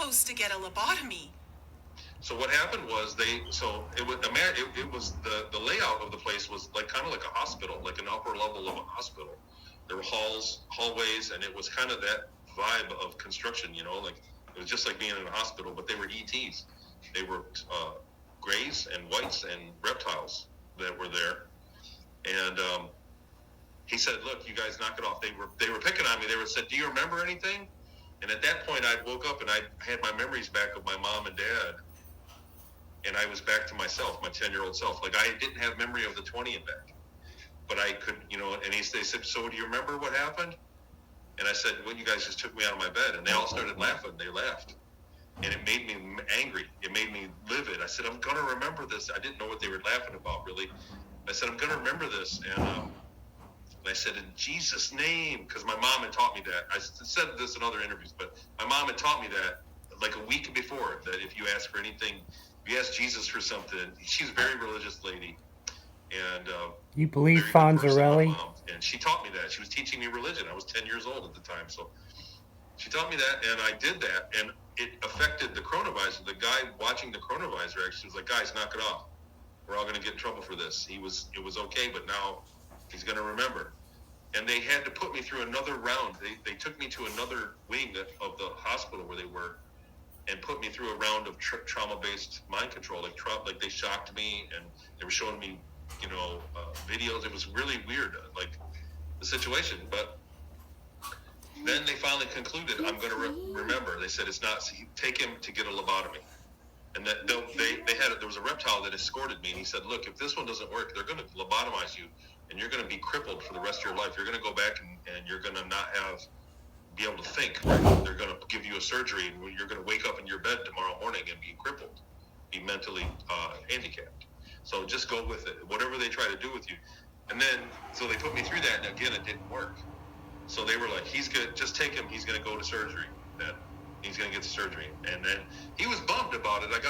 supposed to get a lobotomy? So what happened was it was the layout of the place was like kind of like a hospital, like an upper level of a hospital. There were hallways, and it was kind of that vibe of construction, like it was just like being in a hospital, but they were ETs. They were grays and whites and reptiles that were there. And he said, "Look, you guys knock it off." They were picking on me. They said, "Do you remember anything?" And at that point, I woke up and I had my memories back of my mom and dad, and I was back to myself, my 10-year-old self. Like, I didn't have memory of the 20 and back, but I could, and they said, "So do you remember what happened?" And I said, "Well, you guys just took me out of my bed." And they all started laughing. They laughed. And it made me angry. It made me livid. I said, "I'm going to remember this." I didn't know what they were laughing about, really. I said, "I'm going to remember this." And I said, "In Jesus' name," because my mom had taught me that. I said this in other interviews, but my mom had taught me that like a week before, that if you ask for anything, if you ask Jesus for something, she's a very religious lady. And you believe Fonzi? And she taught me that. She was teaching me religion. I was 10 years old at the time. So she taught me that, and I did that, and it affected the chronovisor. The guy watching the chronovisor actually was like, "Guys, knock it off. We're all going to get in trouble for this." It was okay, but now he's going to remember. And they had to put me through another round. They took me to another wing of the hospital where they were, and put me through a round of trauma-based mind control. Like they shocked me, and they were showing me, videos. It was really weird, like the situation. But then they finally concluded, "I'm going to remember." They said, "It's not. Take him to get a lobotomy." And that there was a reptile that escorted me, and he said, "Look, if this one doesn't work, they're going to lobotomize you, and you're going to be crippled for the rest of your life. You're going to go back and you're going to not be able to think. They're going to give you a surgery, and you're going to wake up in your bed tomorrow morning and be crippled, be mentally handicapped. So just go with it, whatever they try to do with you." And then, so they put me through that, and again, it didn't work. So they were like, "He's good. Just take him. He's going to go to surgery. He's going to get the surgery." And then he was bummed about it. I got